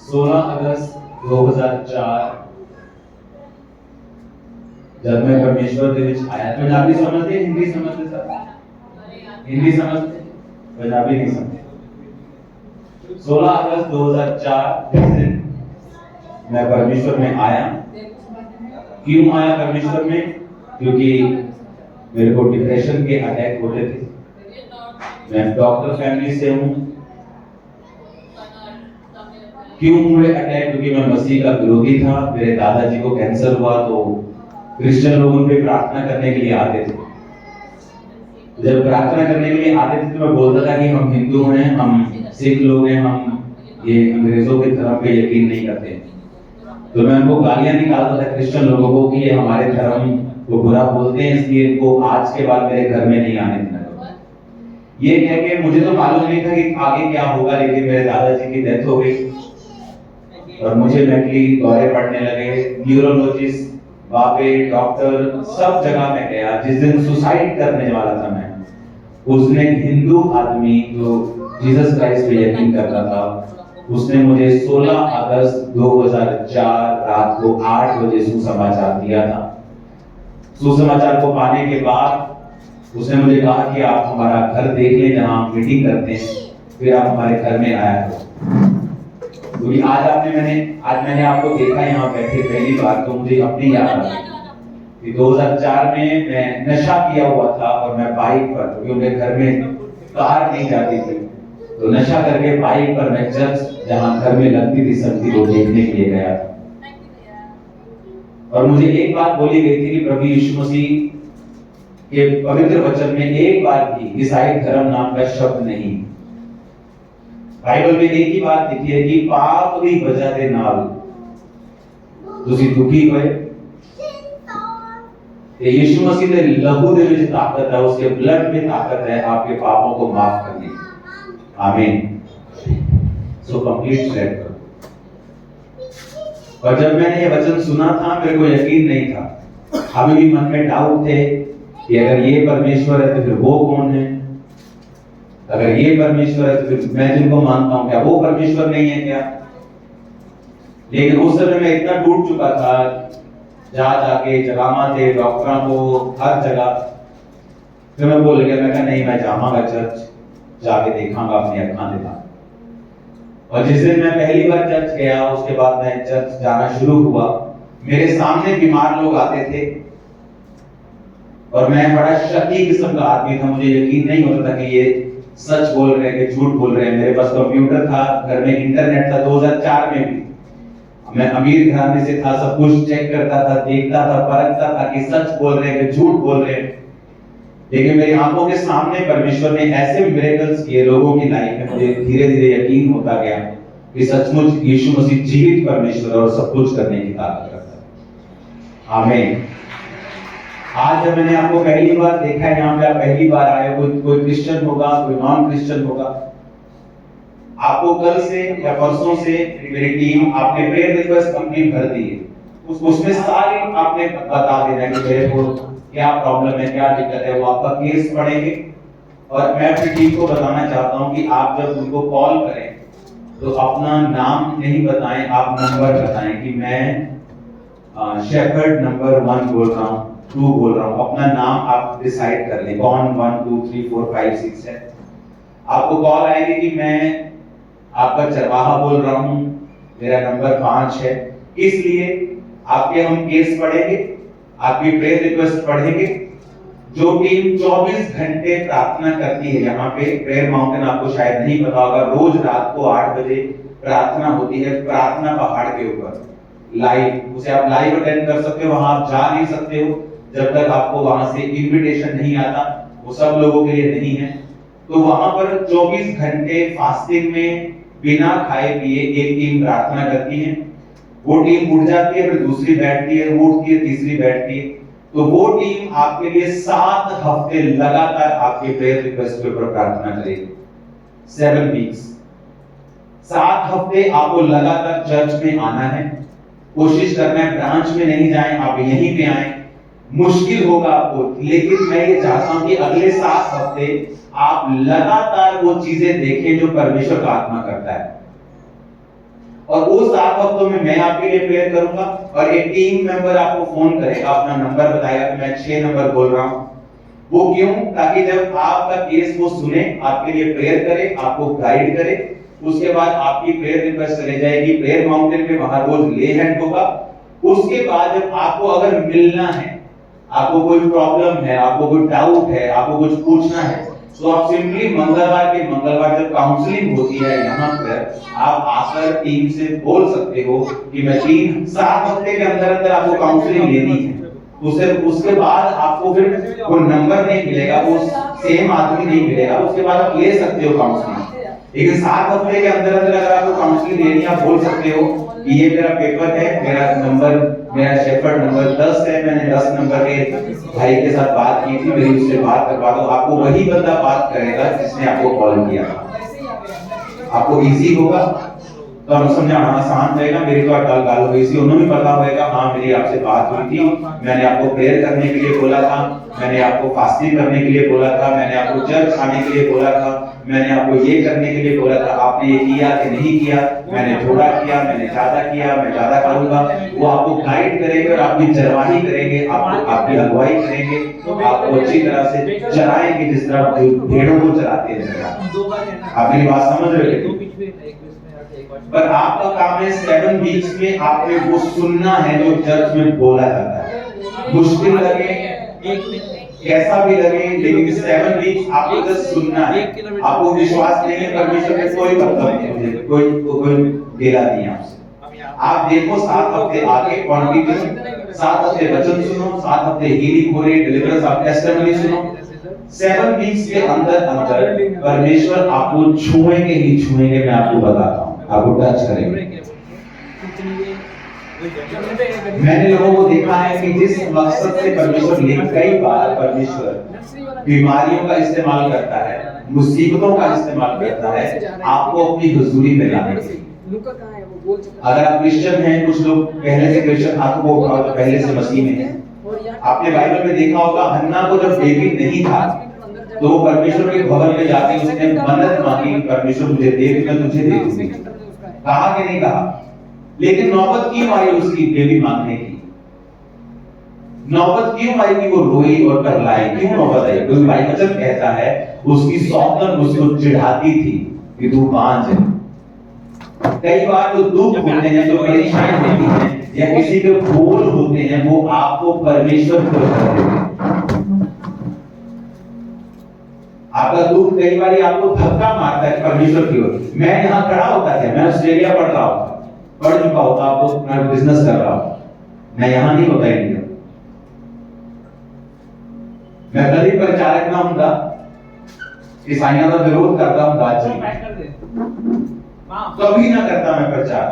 16 अगस्त 2004 जब मैं परमेश्वर के बीच आया। पंजाबी समझते, हिंदी समझते सब? हिंदी समझते, पंजाबी नहीं समझते। 16 अगस्त 2004 जिस दिन मैं परमेश्वर में आया। क्यों आया परमेश्वर में? क्योंकि मेरे को डिप्रेशन के अटैक होते थे। मैं डॉक्टर फैमिली से हूँ। क्यों हुए अटैक? क्योंकि मैं मसीह का विरोधी था। मेरे दादाजी को कैंसर हुआ तो क्रिश्चियन लोग उन पे प्रार्थना करने के लिए आते थे। जब प्रार्थना करने के लिए आते थे तो मैं बोलता था कि हम हिंदू हैं, हम सिख लोग हैं, हम ये अंग्रेजों के धर्म पे यकीन नहीं करते। तो मैं उनको गालियां निकालता था क्रिश्चियन लोगों को कि ये हमारे धर्म को बुरा बोलते हैं, इसलिए इनको आज के बाद मेरे घर में नहीं आने देना। ये कह के मुझे तो मालूम नहीं था कि आगे क्या होगा, लेकिन मेरे दादाजी की डेथ हो गई और मुझे मेंटली दौरे पड़ने लगे। न्यूरोलॉजिस्ट, बाबे, डॉक्टर, सब जगह में गया। जिस दिन सुसाइड करने वाला था मैं, उस दिन हिंदू आदमी जो जीसस क्राइस्ट पे यकीन करता था, उसने मुझे 16 अगस्त 2004 रात को 8 बजे सुसमाचार दिया था। सुसमाचार को पाने के बाद उसने मुझे कहा कि आप हमारा घर देख लें जहां हम मीटिंग करते हैं, फिर आप हमारे घर में आया करो। क्योंकि आज मैंने आपको देखा यहाँ बैठे पहली बार, तो मुझे अपनी याद आ गई कि 2004 में मैं नशा किया हुआ था और मैं बाइक पर, क्योंकि उनके घर में कार नहीं जाती थी, तो नशा करके बाइक पर मैं चर्च जहां घर में लगती थी सब्जी को देखने के लिए गया था। और मुझे एक बात बोली गई थी कि प्रभु यीशु मसीह के पवित्र वचन में एक बार भी ईसाई धर्म नाम का शब्द नहीं। बाइबल में एक ही बात लिखी है कि पाप की वजह से नाल तुसी दुखी होए, यीशु मसीह के लहू दे विच ताकत है, उसके ब्लड में ताकत है आपके पापों को माफ करने की। आमीन। सो कंप्लीट सेट करो। और जब मैंने ये वचन सुना था, मेरे को यकीन नहीं था। अभी भी मन में डाउट थे कि अगर ये परमेश्वर है तो फिर वो कौन है? अगर ये परमेश्वर है तो फिर मैं जिनको मानता हूं क्या वो परमेश्वर नहीं है क्या? लेकिन उस समय मैं इतना टूट चुका था, जा जाके जगामा थे डॉक्टरों को हर जगह। फिर मैं बोल गया, मैं कहा नहीं, मैं जाऊंगा चर्च, जाके देखांगा अपनी अखां देखा। और जिस दिन मैं पहली बार चर्च गया, उसके बाद मैं चर्च जाना शुरू हुआ, मेरे सामने बीमार लोग आते थे और मैं बड़ा शकी किस्म का आदमी था। मुझे यकीन नहीं होता था कि ये सच बोल रहे हैं कि झूठ बोल रहे हैं। मेरे पास कंप्यूटर था, घर में इंटरनेट था। 2004 में भी मैं अमीर घराने से था, सब कुछ चेक करता था, देखता था, परखता था कि सच बोल रहे हैं कि झूठ बोल रहे हैं। लेकिन मेरी आंखों के सामने परमेश्वर ने ऐसे मिरेकल्स किए लोगों की लाइफ में, मुझे धीरे धीरे यकीन होता गया कि सचमुच यीशु मसीह जीवित परमेश्वर और सब कुछ करने की ताकत रखता है। आमीन। आज जब मैंने आपको पहली बार देखा है, यहाँ पे आप पहली बार आए हो, कोई क्रिश्चियन होगा, कोई नॉन क्रिश्चियन होगा, आपको कल से या परसों से मेरी टीम आपने प्रेयर रिक्वेस्ट कंप्लीट भर दी है, उसमें सारी आपने बता देना कि मेरे को क्या प्रॉब्लम है, क्या दिक्कत है, वो आपका केस पढ़ेंगे। और मैं अपनी टीम को बताना चाहता हूँ कि आप जब उनको कॉल करें तो अपना नाम नहीं बताएं, आप नंबर बताएं कि मैं शेफर्ड नंबर 1 बोल रहा हूँ, 2 बोल रहा हूँ। अपना नाम आप डिसाइड कर लें, कौन 1 2 3 4 5 6 है। आपको कॉल आएगी कि मैं आपका चरवाहा बोल रहा हूँ, मेरा नंबर 5 है। इसलिए आपके हम केस पढ़ेंगे, आपकी प्रेयर रिक्वेस्ट पढ़ेंगे। जो टीम 24 घंटे प्रार्थना करती है यहाँ पे प्रेयर माउंटेन, आपको शायद नहीं पता होगा, रोज रात को 8 बजे प्रार्थना होती है। प्रार्थना पहाड़ के ऊपर लाइव, उसे आप लाइव अटेंड कर सकते हो। वहां आप जा नहीं सकते हो जब तक आपको वहां से इनविटेशन नहीं आता, वो सब लोगों के लिए नहीं है। तो वहां पर 24 घंटे फास्टिंग में बिना खाए पिए एक टीम प्रार्थना करती है। वो टीम उठ जाती है, फिर दूसरी बैठती है, वो उठती है, तीसरी बैठती है। तो वो टीम आपके लिए 7 हफ्ते लगातार आपके प्रेयर रिक्वेस्ट के ऊपर प्रार्थना करेगी। 7 वीक्स, 7 हफ्ते आपको लगातार चर्च में आना है। कोशिश करना है ब्रांच में नहीं जाएं, आप यहीं पे आएं। मुश्किल होगा आपको, लेकिन मैं ये चाहता हूं कि अगले 7 हफ्ते आप लगातार वो चीजें देखें जो परमेश्वर का आत्मा करता है। और वो 7 हफ्तों में मैं आपके लिए प्रेयर करूंगा और एक टीम मेंबर आपको फोन करेगा, अपना नंबर बताएगा कि मैं 6 नंबर बोल रहा हूं। वो क्यों? ताकि जब आपका केस वो सुने, आपके लिए प्रेयर करे, आपको गाइड करे, उसके बाद आपकी प्रेयर रिक्वेस्ट चले जाएगी प्रेयर माउंटेन पे, वहां रोज ले हैंड होगा। उसके बाद जब आपको अगर मिलना है, आपको कोई प्रॉब्लम है, आपको कोई डाउट है, आपको कुछ पूछना है, तो आप सिंपली मंगलवार जब काउंसलिंग होती है यहाँ पर, आप आकर टीम से बोल सकते हो कि मैं 7 हफ्ते के अंदर अंदर आपको काउंसलिंग लेनी है। उसके बाद आपको फिर कोई नंबर नहीं मिलेगा, वो सेम आदमी नहीं मिलेगा, उसके बाद आप ले सकते हो काउंसलिंग। लेकिन 7 हफ्ते के अंदर अंदर अगर आपको काउंसलिंग लेनी है, आप बोल सकते हो कि ये मेरा पेपर है, मेरा शेफर्ड नंबर 10 है, मैंने 10 नंबर के भाई के साथ बात की थी, मेरी उससे बात करवा दो। आपको वही बंदा बात करेगा जिसने आपको कॉल किया। आपको इजी होगा, तो हम समझाना आसान रहेगा। मेरी तो अटल गाल हुई थी, उन्होंने पता होगा हाँ मेरी आपसे बात हुई थी, मैंने आपको प्रेयर करने के लिए बोला था, मैंने आपको फास्टिंग करने के लिए बोला था, मैंने आपको चर्च आने के लिए बोला था, मैंने आपको ये करने के लिए बोला था, आपने ये किया कि नहीं किया, मैंने थोड़ा किया, मैंने ज्यादा किया, मैं ज्यादा करूंगा। वो आपको गाइड करेंगे और आपकी चरवाही करेंगे, आपको आपकी अगुवाई करेंगे, आपको अच्छी तरह से चराएंगे जिस तरह भेड़ों को चराते हैं। आप मेरी बात समझ रहे हो? पर आपका काम है 7 वीक्स में आपने वो सुनना है जो चर्च में बोला जाता है। मुश्किल लगे, कैसा भी लगे, लेकिन 7 वीक्स आपको बस सुनना है। आपको विश्वास नहीं है परमेश्वर में, कोई मतलब नहीं, मुझे कोई गिला नहीं आपसे। आप देखो 7 हफ्ते आगे कॉन्टिन्यू, 7 हफ्ते वचन सुनो, 7 हफ्ते हीलिंग हो रही, डिलीवरेंस, आप टेस्टिमनी सुनो। 7 वीक्स के अंदर अंदर परमेश्वर आपको छुएंगे ही छुएंगे, मैं आपको बताता हूँ, आपको टच करेंगे। मैंने लोगों को देखा है कि जिस मकसद से परमेश्वर कई बार परमेश्वर बीमारियों का इस्तेमाल करता है, मुसीबतों का इस्तेमाल करता है आपको अपनी हुजूरी में लाने के लिए। अगर आप क्रिश्चियन हैं, कुछ लोग पहले से क्रिश्चियन, आपको वो पहले से मसीह में है। आपने बाइबल में देखा होगा, हन्ना को जब बेबी नहीं था तो वो परमेश्वर के भवन में जाके उसने मन्नत मांगी, परमेश्वर मुझे दे, मैं तुझे दे दूंगी। कहा कि नहीं कहा? लेकिन नौबत क्यों आई उसकी बेबी मांगने की? नौबत क्यों आई कि वो रोई और करलाई? क्यों नौबत आई? क्योंकि भाई वचन कहता है उसकी सौतन उसको चिढ़ाती थी कि तू बांझ है। कई बार जो दुख होते हैं, जो परेशानी होती है, या किसी के बोल होते हैं, वो आपको परमेश्वर को कर देते हैं। आपका दुख कई बार आपको धक्का मारता है परमेश्वर की ओर। मैं यहाँ खड़ा होता था, मैं ऑस्ट्रेलिया पढ़ रहा होता, पढ़ चुका होता, आपको मैं बिजनेस कर रहा हूँ, मैं यहाँ नहीं होता इंडिया। मैं कभी प्रचारक ना होता, ईसाइयों का विरोध करता हूँ राज्य में, कभी ना करता मैं प्रचार।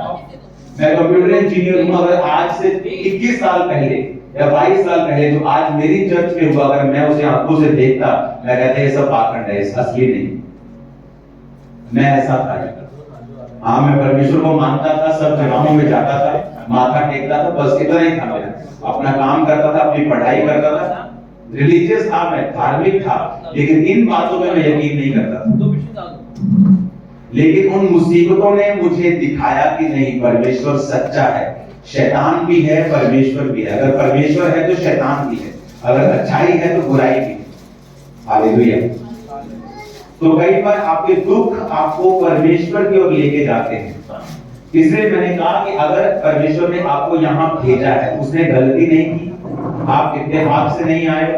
मैं कंप्यूटर इंजीनियर हूँ। अगर आज से 21 साल पहले या 22 साल पहले जो आज मेरी चर्च में हुआ, अगर मैं उसे आंखों से देखता, मैं कहता ये सब पाखंड है, असली नहीं। मैं ऐसा था। हाँ, मैं परमेश्वर को मानता था, सब जगहों में जाता था, माथा टेकता था, बस इतना ही था मेरा। अपना काम करता था, अपनी पढ़ाई करता था, रिलीजियस था, मैं धार्मिक था, लेकिन इन बातों में मैं यकीन नहीं करता था। लेकिन उन मुसीबतों ने मुझे दिखाया कि नहीं, परमेश्वर सच्चा है, शैतान भी है, परमेश्वर भी है। अगर परमेश्वर है तो शैतान भी है, अगर अच्छाई है तो बुराई भी है। हालेलुया। तो कई बार आपके दुख आपको परमेश्वर की ओर लेके जाते हैं। इसलिए मैंने कहा कि अगर परमेश्वर ने आपको यहाँ भेजा है, उसने गलती नहीं की, आप इत्तेफाक से नहीं आए,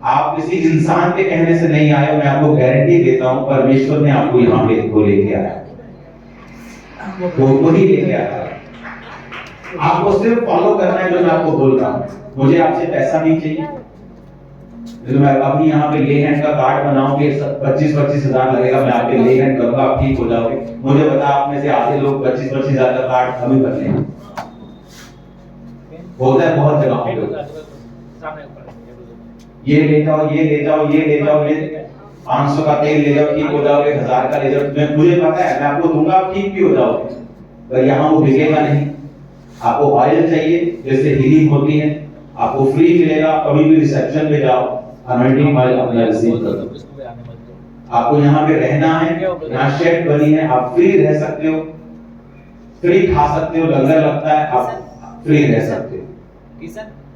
आप किसी इंसान के कहने से नहीं आए। मैं आपको गारंटी देता हूं परमेश्वर ने आपको यहाँ पे को लेके आया, वो ही लेके आया। आपको सिर्फ फॉलो करना है जो मैं आपको बोल रहा हूं। मुझे आपसे पैसा नहीं चाहिए, तो मैं अभी यहाँ पे ले हैंड का कार्ड बनाऊंगे, 25-25 हजार लगेगा, मैं आपके ले हैंड करूंगा, आप ठीक हो जाओगे। मुझे पता आप में से आधे लोग 25-25 हजार का कार्ड कभी कर लेंगे, होता है बहुत जगह पे। ये ले जाओ, ये ले जाओ, ये ले जाओ, ये 500 का तेल ले जाओ, ठीक हो जाओगे, 1000 का ले जाओ, मुझे पता है, मैं आपको दूंगा, आप ठीक भी हो जाओगे। पर यहाँ वो बिकेगा नहीं। आपको ऑयल चाहिए, जैसे हीलिंग होती है, आपको फ्री मिलेगा। कभी भी रिसेप्शन पे जाओ, अनॉइंटिंग ऑयल अपना रिसीव करो। आपको यहाँ पे रहना है, यहाँ शेड बनी है, आप फ्री रह सकते हो। फ्री खा सकते हो, लंगर लगता है, आप फ्री रह सकते हो।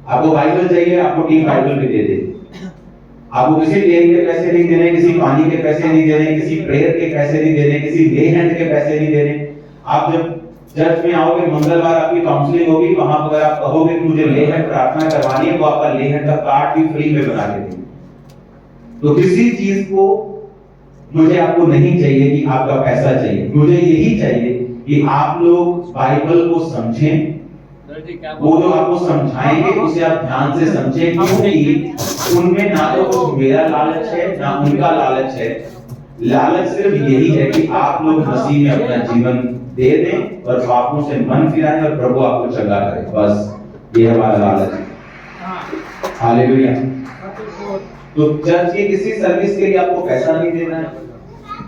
आपको बाइबल चाहिए, आपको टीम बाइबल भी दे देगी। आपको किसी तेल के पैसे नहीं देने, किसी पानी के पैसे नहीं देने, किसी प्रेयर के पैसे नहीं देने, किसी ले हैंड के पैसे नहीं देने। आप जब चर्च में आओगे, मंगलवार आपकी काउंसलिंग होगी, वहां पर अगर आप कहोगे कि मुझे ले हैंड प्रार्थना करवानी है, तो आपका ले हैंड का कार्ड भी फ्री में बना के देंगे। तो किसी चीज को मुझे आपको नहीं चाहिए कि आपका पैसा चाहिए, मुझे यही चाहिए कि आप लोग बाइबल को समझें। वो जो आपको समझाएंगे उसे आप ध्यान से समझें, क्योंकि उनमें ना तो कुछ मेरा लालच है ना उनका लालच है। लालच सिर्फ यही है कि आप लोग मसीह में अपना जीवन दे दें और पापों से मन फिराएं और प्रभु आपको चंगा करे, बस ये हमारा लालच है। हालेलुया। तो चर्च की किसी सर्विस के लिए आपको पैसा नहीं देना है।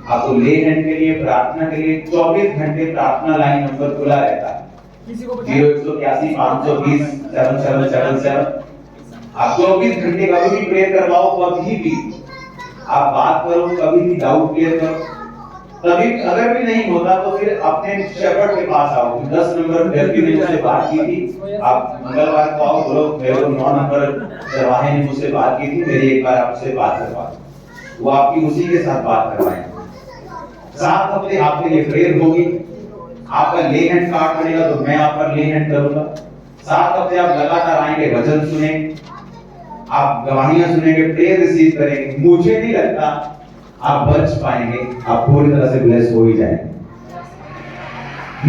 आपको ले हैंड के लिए, प्रार्थना के लिए 24 घंटे प्रार्थना लाइन नंबर खुला रहता है, 0181 520 7777। आप 24 घंटे कभी भी प्रेयर करवाओ, कभी भी आप बात करो, कभी भी डाउट क्लियर करो। तभी अगर भी नहीं होता तो फिर अपने शेफर्ड के पास आओ। 10 नंबर व्यक्ति ने मुझसे बात की थी, आप मंगलवार को आओ, बोलो मेरे को 9 नंबर चरवाहे ने मुझसे बात की थी, मेरी एक बार आपसे बात करवा दो। वो आपकी उसी के साथ बात करवाएंगे। 7 हफ्ते आपके लिए प्रेयर होगी, आपका ले हैंड कार्ड बनेगा तो मैं आप पर ले हैंड करूंगा। 7 हफ्ते आप लगातार आएंगे, वचन सुनेंगे, आप गवाहियां सुनेंगे, प्रेयर रिसीव करेंगे। मुझे नहीं लगता आप बच पाएंगे, आप पूरी तरह से ब्लेस हो ही जाएंगे।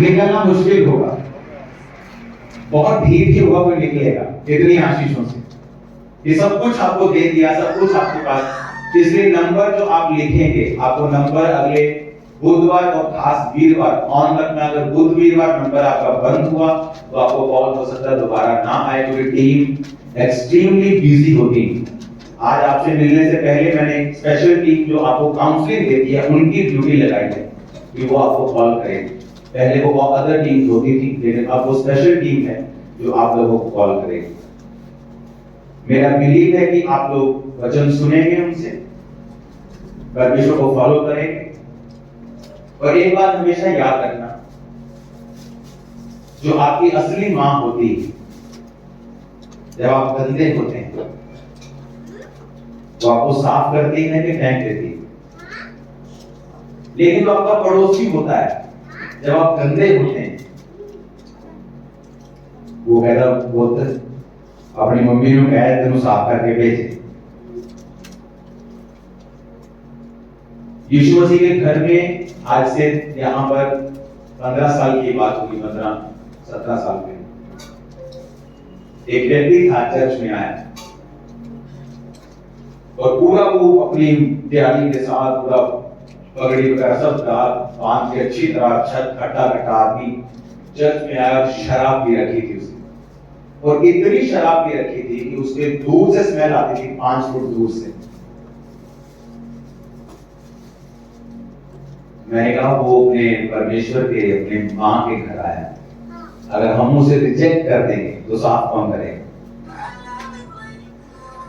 निकलना मुश्किल होगा, बहुत ढीठ ही होगा कोई निकलेगा इतनी आशीषों से। ये सब कुछ आपको दे दिया, सब कुछ आपके पास। इसलिए नंबर जो आप लिखेंगे, आपको नंबर अगले बुधवार और खास वीरवार ऑन रखना। अगर बुध वीरवार नंबर आपका बंद हुआ तो आपको कॉल हो सकता है दोबारा ना आए, क्योंकि टीम एक्सट्रीमली बिजी होती है। आज आपसे मिलने से पहले मैंने स्पेशल टीम जो आपको काउंसलिंग देती है उनकी ड्यूटी लगाई है कि वो आपको कॉल करेगी। पहले वो अदर टीम्स होती थी, लेकिन अब वो स्पेशल टीम है जो आप लोगों को कॉल करेगी। मेरा बिलीव है कि आप लोग वचन सुनेंगे, उनसे परमेश्वर को फॉलो करेंगे। और एक बात हमेशा याद रखना, जो आपकी असली मां होती है, जब आप गंदे होते हैं तो आपको साफ करती है कि फेंक देती है। लेकिन जो आपका पड़ोसी होता है, जब आप गंदे होते हैं, वो कहता बोलते अपनी मम्मी ने कहा तेनू साफ करके भेजे। यीशु मसीह के घर में आज से यहाँ पर 15 साल की बात होगी, 15-17 साल में एक व्यक्ति था, चर्च में आया और पूरा वो अपनी तैयारी के साथ पूरा पगड़ी वगैरह सब डाल बांध के अच्छी तरह छत खट्टा आदमी चर्च में आया और शराब भी रखी थी उसने। और इतनी शराब भी रखी थी कि उसके दूर से स्मेल आती थी, 5 फुट दूर से। मैंने कहा वो अपने परमेश्वर के, अपने मां के घर आया, अगर हम उसे रिजेक्ट कर देंगे तो साफ कौन करेगा।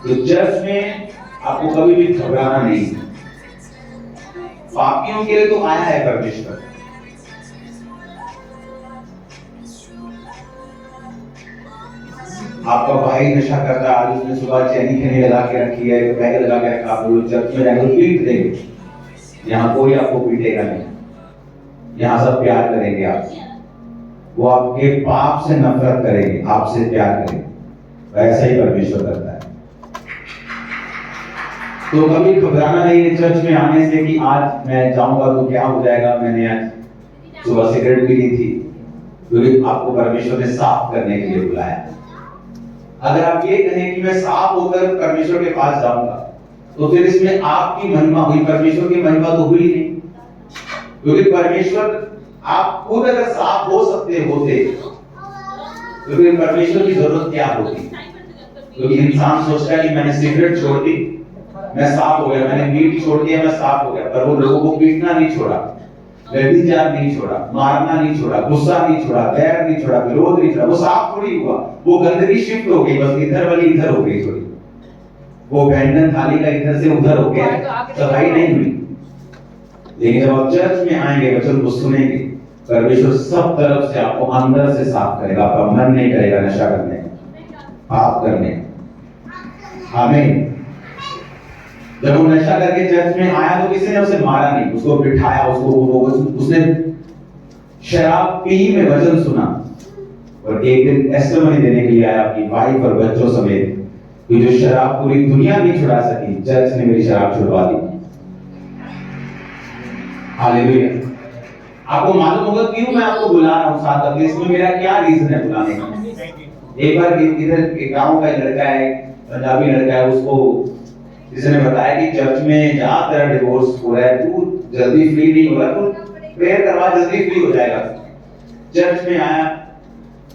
तो चर्च में आपको कभी भी घबराना नहीं, पापियों के लिए तो आया है परमेश्वर। आपका भाई नशा करता है, आज उसने सुबह चैनी खैनी लगा के रखी है, बैग लगा के रखा, आप लोग चर्च में जाकर पीट देंगे। यहाँ कोई आपको पीटेगा नहीं, यहाँ सब प्यार करेंगे आपसे। वो आपके पाप से नफरत करेंगे, आपसे प्यार करेंगे। वैसा ही परमेश्वर करता है। तो कभी घबराना नहीं है चर्च में आने से कि आज मैं जाऊंगा तो क्या हो जाएगा। मैंने आज सुबह सिगरेट भी ली थी, क्योंकि आपको परमेश्वर ने साफ करने के लिए बुलाया। अगर आप ये कहें कि मैं साफ होकर परमेश्वर के पास जाऊंगा, तो फिर इसमें आपकी महिमा हुई, परमेश्वर की महिमा तो हुई नहीं। क्योंकि परमेश्वर, आप खुद अगर साफ हो सकते होते तो फिर परमेश्वर की जरूरत क्या होती। क्योंकि इंसान सोचता है कि मैंने सिगरेट छोड़ दी, मैं साफ हो गया, मैंने मीट छोड़ दिया, मैं साफ हो गया। पर वो लोगों को पीटना नहीं छोड़ा, व्यभिचार नहीं छोड़ा, मारना नहीं छोड़ा, गुस्सा नहीं छोड़ा, बैर नहीं छोड़ा, विरोध नहीं छोड़ा, वो साफ थोड़ी हुआ। वो गंदगी शिफ्ट हो गई, बस इधर वाली इधर हो गई थोड़ी। वो व्यंजन थाली का इधर से उधर हो गया, सफाई नहीं हुई। लेकिन जब आप चर्च में आएंगे, वचन को सुनेंगे, परमेश्वर सब तरफ से आपको अंदर से साफ करेगा, आपका मन नहीं करेगा नशा करने पाप करने। आमीन। जब वो नशा करके चर्च में आया तो किसी ने उसे मारा नहीं, उसको बिठाया, उसने शराब पी में वचन सुना और एक दिन टेस्टिमनी देने के लिए आया अपनी वाइफ और बच्चों समेत कि जो शराब पूरी दुनिया नहीं छुड़ा सकी, चर्च ने मेरी शराब छुड़वा दी। हालेलुया। आपको मालूम होगा क्यों मैं आपको बुला रहा हूं साथ अपने, इसमें मेरा क्या रीजन है बुलाने का। एक बार इधर एक गांव का लड़का है, पंजाबी लड़का है, उसको किसी ने बताया कि चर्च में जहां तेरा डिवोर्स हो रहा है, तू जल्दी फ्री नहीं हो रहा, तो प्रेयर करवा, जल्दी फ्री हो जाएगा। चर्च में आया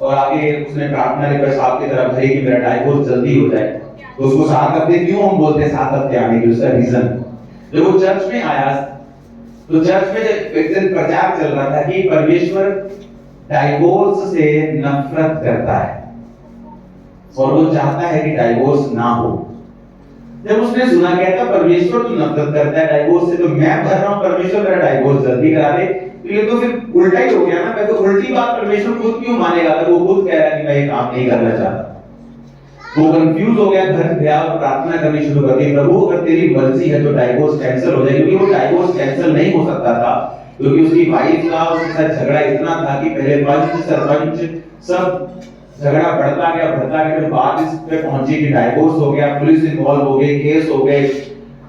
और आगे उसने प्रार्थना रिक्वेस्ट आपकी तरफ भरी कि मेरा डाइवोर्स जल्दी हो जाए। तो उसको 7 हफ्ते क्यों हम बोलते हैं 7 हफ्ते आने की, उसका रीजन, जब वो चर्च में आया तो चर्च में एक दिन प्रचार चल रहा था कि परमेश्वर डाइवोर्स से नफरत करता है और वो चाहता है कि डाइवोर्स ना हो। जब उसने सुना, कहता परमेश्वर तो नफरत करता है डाइवोर्स से, तो मैं भर रहा हूं परमेश्वर मेरा डाइवोर्स जल्दी करा दे, तो ये तो फिर उल्टा ही हो गया ना। मैं तो उल्टी बात परमेश्वर खुद क्यों मानेगा अगर वो खुद कह रहा है कि मैं ये काम नहीं करना चाहता। वो कंफ्यूज हो गया, घर गया और प्रार्थना करनी शुरू कर दी, प्रभु अगर तेरी मर्जी है तो डाइवोर्स कैंसिल हो जाए। क्योंकि वो डाइवोर्स कैंसिल नहीं हो सकता था, क्योंकि उसकी वाइफ का उसके साथ झगड़ा इतना था कि पहले पंच सरपंच सब झगड़ा बढ़ता गया, फिर बात इस पे पहुंची कि डाइवोर्स हो गया, पुलिस इन्वॉल्व हो गई, केस हो गए,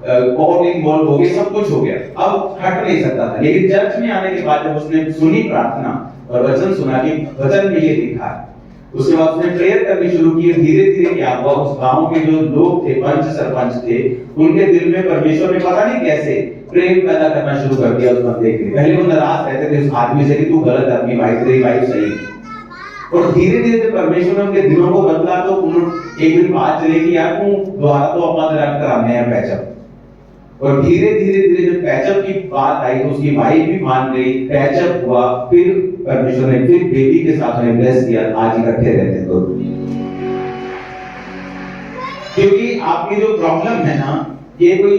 कोर्ट इन्वॉल्व हो गई, सब कुछ हो गया, अब हट नहीं सकता था। लेकिन चर्च में आने के बाद जब उसने सुनी प्रार्थना और वचन सुना कि वचन में ये लिखा है, उसके बाद उसने प्रेयर करनी शुरू की। धीरे धीरे क्या हुआ, उस गांव के जो लोग थे, पंच सरपंच थे, उनके दिल में परमेश्वर ने पता नहीं कैसे प्रेम पैदा करना शुरू कर दिया उस बंदे के लिए। पहले वो नाराज रहते थे उस आदमी से कि तू गलत है, अपनी वाइफ तेरी वाइफ सही है, और धीरे धीरे जब परमेश्वर ने उनके दिलों को बदला तो एक दिन बात चली कि यार तू दोबारा तो अपना रख कराने हैं पैचअप। और धीरे धीरे जब पैचअप की बात आई तो उसकी वाइफ भी मान गई, पैचअप हुआ, फिर परमेश्वर ने फिर बेबी के साथ उन्हें ब्लेस किया, आज इकट्ठे रहते हैं दोनों। क्योंकि आपकी जो प्रॉब्लम है ना, ये कोई